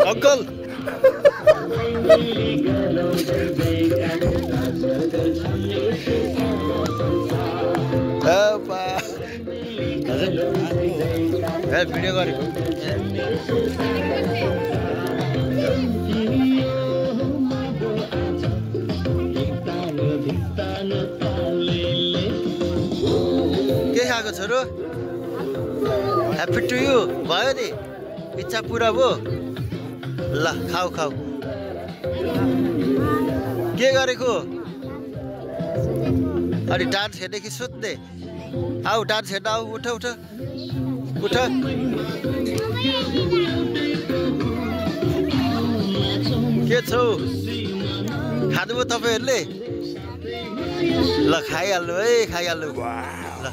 Uncle. Video गरेको के खाएको छोरो ह्याप्पी टु यु भयो नि इच्छा पुरा भयो ल खाऊ खाऊ के गरेको अनि डान्स हेर्ने कि सुत्ने आऊ डान्स हेर्न आऊ उठ उठ उठ के छौ खानुभयो तपाईहरुले ल खाइहाल्नु है खाइहाल्नु ल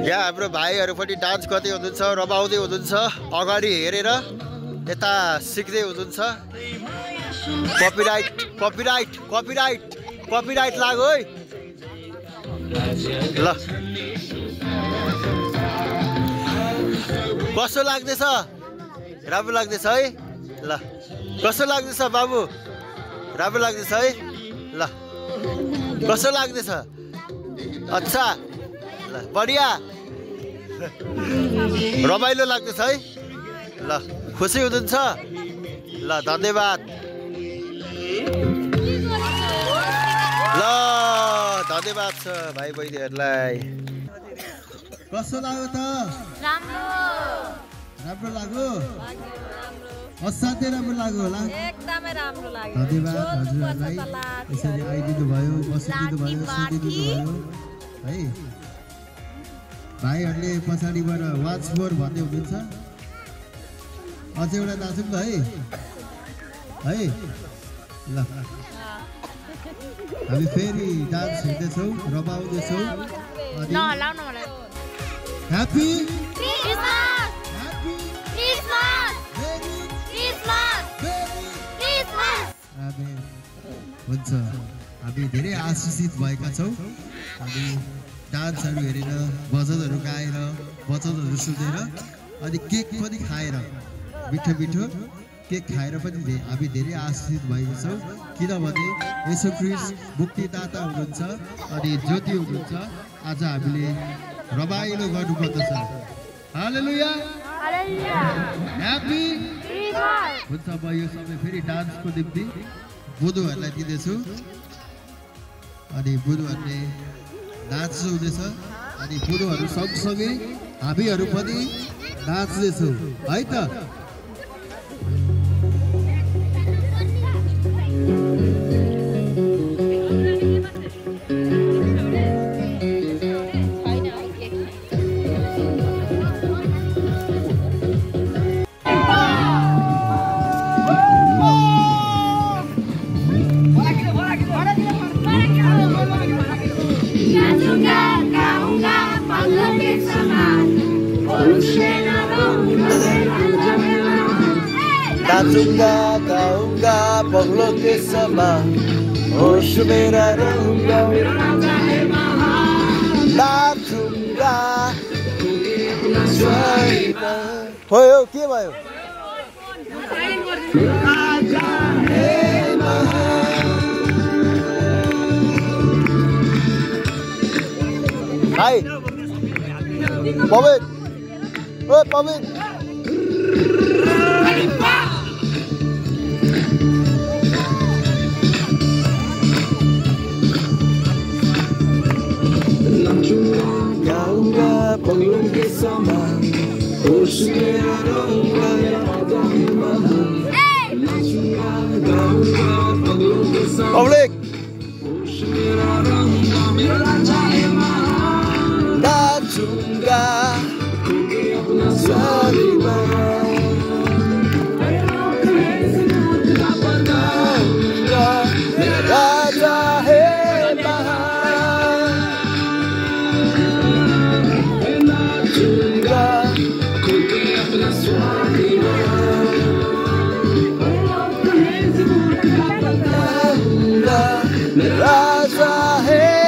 यहाँ हाम्रो भाइहरु पनि डान्स गर्दै हुनुहुन्छ रमाउँदै हुनुहुन्छ अगाडि हेरेर यता सिक्दै हुनुहुन्छ कपिराइट कपिराइट कपिराइट कपिराइट लाग्यो है ल कस्तो लाग्दैछ राम्रो लाग्दैछ है ल कस्तो लाग्दैछ बाबु राम्रो लाग्दैछ है ल कस्तो लाग्दैछ अच्छा ल बढिया रमाइलो लाग्दैछ है ल खुसी हुनुहुन्छ ल धन्यवाद ल धन्यवाद छ भाइ बहिनीहरुलाई कस्तो लाग्यो त राम्रो राम्रो लाग्यो असाध्यै राम्रो लाग्यो होला एकदमै राम्रो लाग्यो धन्यवाद हजुरहरुलाई यसरी आइदिनु भयो बसिदिनु भयो सुनिदिनु भयो है भाइहरुले पछाडीबाट वाच मोर भन्दै हुनुहुन्छ अझै एउटा नाचौँ न है ल हामी फेरि डान्स हेर्दैछौँ रमाउँदैछौँ ल लाउन मलाई happy Christmas happy Christmas Christmas Christmas amen हुन्छ हामी धेरै आशिषित भएका छौँ हामी डान्सहरू हेरेर भजनहरू गाएर वचनहरू सुनेर अनि केक पनि खाएर मिठो मिठो केक खाएर पनि हामी धेरै आशीर्वादित भएका छौँ किनभने येशू ख्रीष्ट मुक्तिदाता हुनुहुन्छ अनि ज्योति हुनुहुन्छ आज हामीले रमाइलो गर्नुपर्दछ हालेलुया ह्यापी हुन्छ म यो समय फेरि डान्सको निम्ति बुधुहरूलाई दिँदैछु अनि बुधुहरूले नाच्नुहुनेछ अनि बुधुहरू सँगसँगै हामीहरू पनि नाच्नेछौँ है त नाचूंगा गाऊंगा पगलों के समान होश मेरा रहूंगा नाचूंगा भयो के भयो हाय पविन ओए पविन गाऊंगा पगलों के समान होश मेरा रहूंगा नाचूंगा गाऊंगा पगलों के समान पब्लिक होश मेरा रहूंगा मेरा चाहे नाचूंगा अपना सारी राजा है राजा है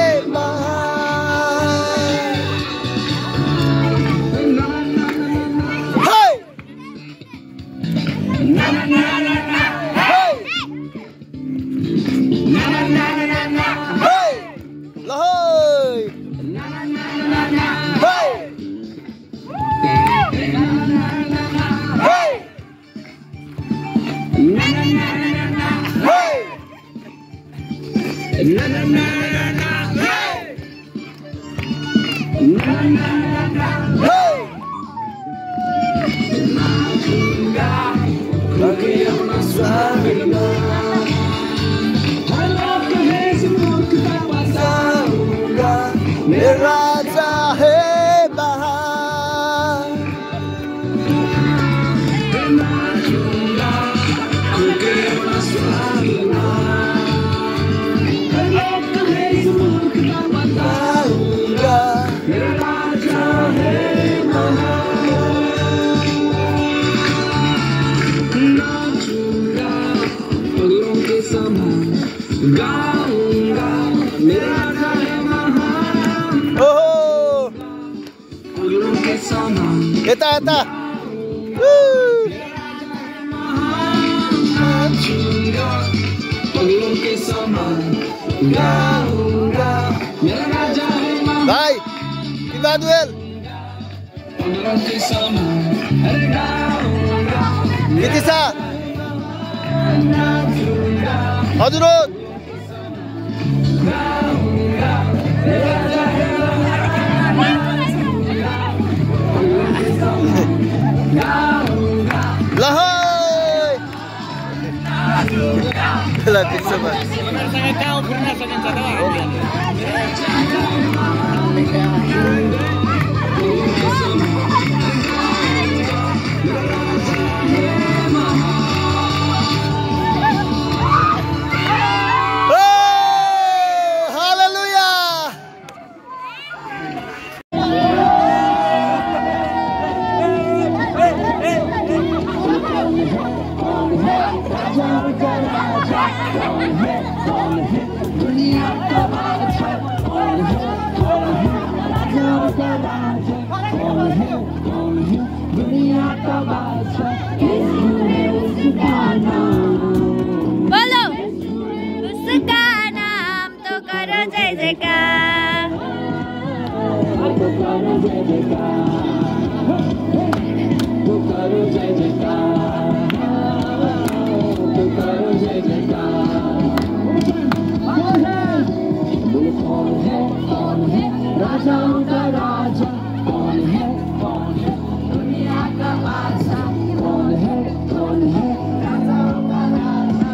राजा है बहार Eta eta. Bye. Emmanuel. Nitisa. Hadurun. Lahai. Latih sobat. पुकारो जय जयकार, पुकारो जय जयकार, पुकारो जय जयकार। बोलो कौन है राजाओं का राजा, कौन है दुनिया का बादशाह, कौन है राजाओं का राजा,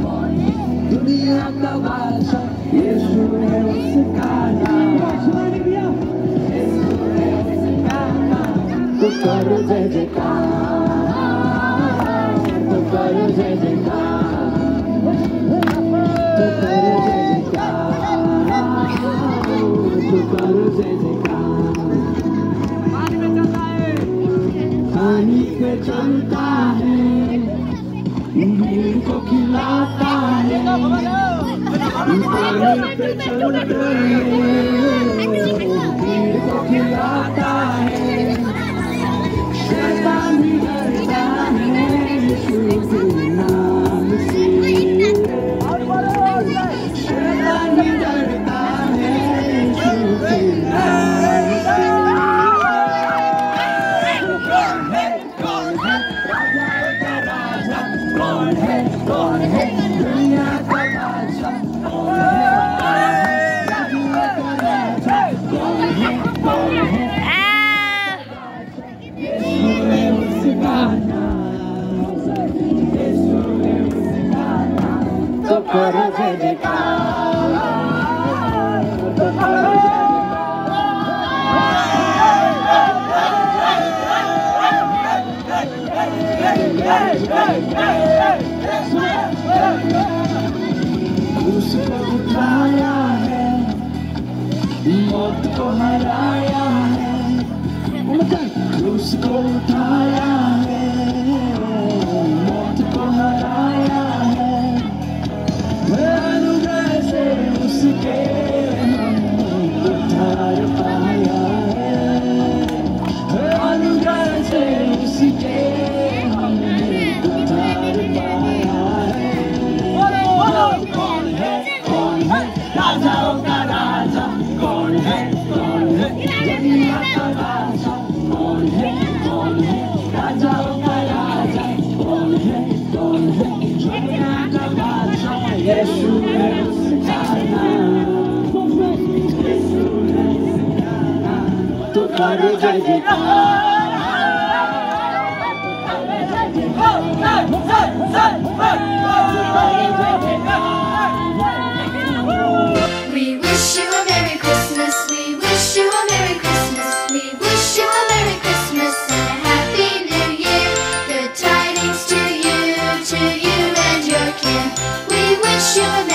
कौन है दुनिया का बादशाह। यीशु है उसका नाम, यीशु है उसका नाम। पुकारो जय जयकार, पुकारो जय जयकार, पुकारो जय जयकार, पुकारो जय जयकार। पानी पे चलता है, भीड़ को खिलाता है, पानी पे चलता है, भीड़ को खिलाता है। शैतान भी डरता है यीशु के नाम से, शैतान भी डरता है यीशु के नाम से। कौन है राजाओं का राजा, कौन है दुनिया का बादशाह, कौन है राजाओं का राजा, कौन है यीशु है उसका नाम, यीशु है उसका नाम। तो करो जय जयकार, तो करो जय उसको उठाया है, मौत को हराया है, उसको उठाया है, मौत को हराया है। अनुग्रह से उसके हमने उद्धार पाया है, अनुग्रह से उसके हमने उद्धार पाया है। कौन है राजाओं का राजा, कौन है दुनिया का बादशाह, कौन है राजाओं का राजा, कौन है दुनिया का बादशाह। यीशु है उसका नाम, यीशु है उसका नाम। तो करो जय जयकार, We wish you a Merry Christmas, we wish you a Merry Christmas, we wish you a Merry Christmas and a Happy New Year. Good tidings to you and your kin. We wish you a Merry